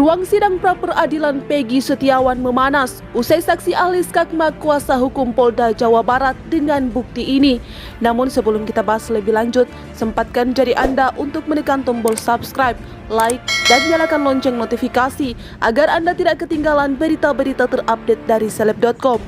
Ruang sidang pra-peradilan Peggy Setiawan memanas usai saksi ahli skakma kuasa hukum Polda Jawa Barat dengan bukti ini. Namun sebelum kita bahas lebih lanjut, sempatkan jari Anda untuk menekan tombol subscribe, like, dan nyalakan lonceng notifikasi agar Anda tidak ketinggalan berita-berita terupdate dari Seleb.com.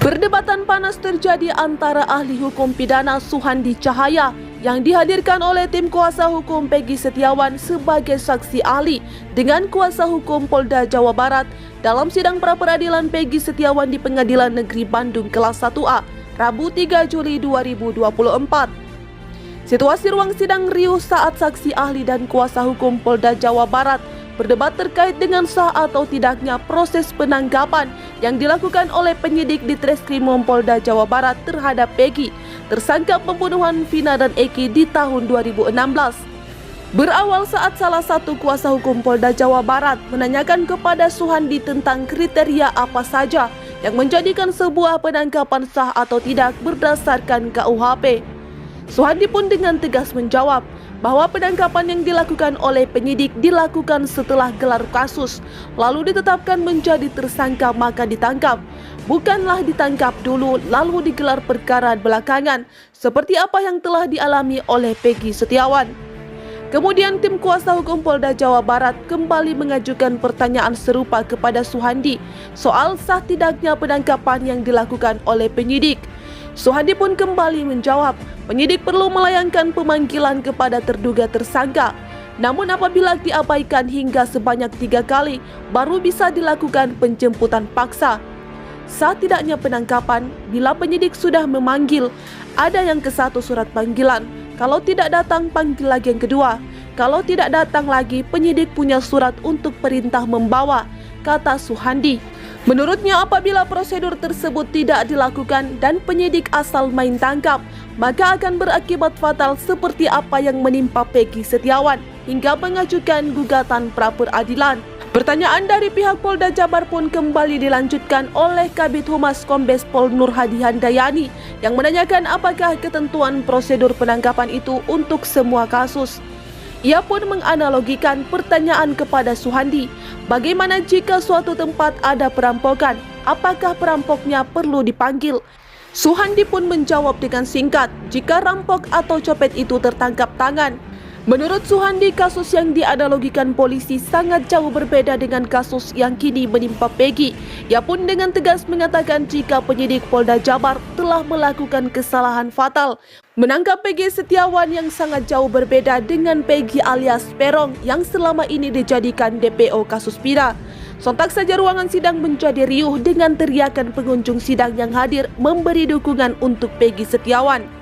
Perdebatan panas terjadi antara ahli hukum pidana Suhandi Cahaya yang dihadirkan oleh tim kuasa hukum Peggy Setiawan sebagai saksi ahli dengan kuasa hukum Polda Jawa Barat dalam sidang pra-peradilan Peggy Setiawan di Pengadilan Negeri Bandung kelas 1A, Rabu 3 Juli 2024. Situasi ruang sidang riuh saat saksi ahli dan kuasa hukum Polda Jawa Barat berdebat terkait dengan sah atau tidaknya proses penangkapan yang dilakukan oleh penyidik di Treskrimum Polda Jawa Barat terhadap Peggy, tersangka pembunuhan Vina dan Eki di tahun 2016. Berawal saat salah satu kuasa hukum Polda Jawa Barat menanyakan kepada Suhandi tentang kriteria apa saja yang menjadikan sebuah penangkapan sah atau tidak berdasarkan KUHP. Suhandi pun dengan tegas menjawab bahwa penangkapan yang dilakukan oleh penyidik dilakukan setelah gelar kasus, lalu ditetapkan menjadi tersangka maka ditangkap. Bukanlah ditangkap dulu lalu digelar perkara belakangan, seperti apa yang telah dialami oleh Peggy Setiawan. Kemudian tim kuasa hukum Polda Jawa Barat kembali mengajukan pertanyaan serupa kepada Suhandi soal sah tidaknya penangkapan yang dilakukan oleh penyidik. Suhandi pun kembali menjawab, penyidik perlu melayangkan pemanggilan kepada terduga tersangka. Namun apabila diabaikan hingga sebanyak 3 kali, baru bisa dilakukan penjemputan paksa. Sah tidaknya penangkapan bila penyidik sudah memanggil, ada yang ke-1 surat panggilan. Kalau tidak datang, panggil lagi yang kedua. Kalau tidak datang lagi, penyidik punya surat untuk perintah membawa, kata Suhandi. Menurutnya apabila prosedur tersebut tidak dilakukan dan penyidik asal main tangkap, maka akan berakibat fatal seperti apa yang menimpa Peggy Setiawan hingga mengajukan gugatan pra-peradilan. Pertanyaan dari pihak Polda Jabar pun kembali dilanjutkan oleh Kabid Humas Kombes Pol Nur Hadi Handayani yang menanyakan apakah ketentuan prosedur penangkapan itu untuk semua kasus. Ia pun menganalogikan pertanyaan kepada Suhandi, bagaimana jika suatu tempat ada perampokan, apakah perampoknya perlu dipanggil? Suhandi pun menjawab dengan singkat, jika rampok atau copet itu tertangkap tangan. Menurut Suhandi, kasus yang dianalogikan polisi sangat jauh berbeda dengan kasus yang kini menimpa Peggy. Ia pun dengan tegas mengatakan jika penyidik Polda Jabar telah melakukan kesalahan fatal menangkap Peggy Setiawan yang sangat jauh berbeda dengan Peggy alias Peron yang selama ini dijadikan DPO kasus Vina. Sontak saja ruangan sidang menjadi riuh dengan teriakan pengunjung sidang yang hadir memberi dukungan untuk Peggy Setiawan.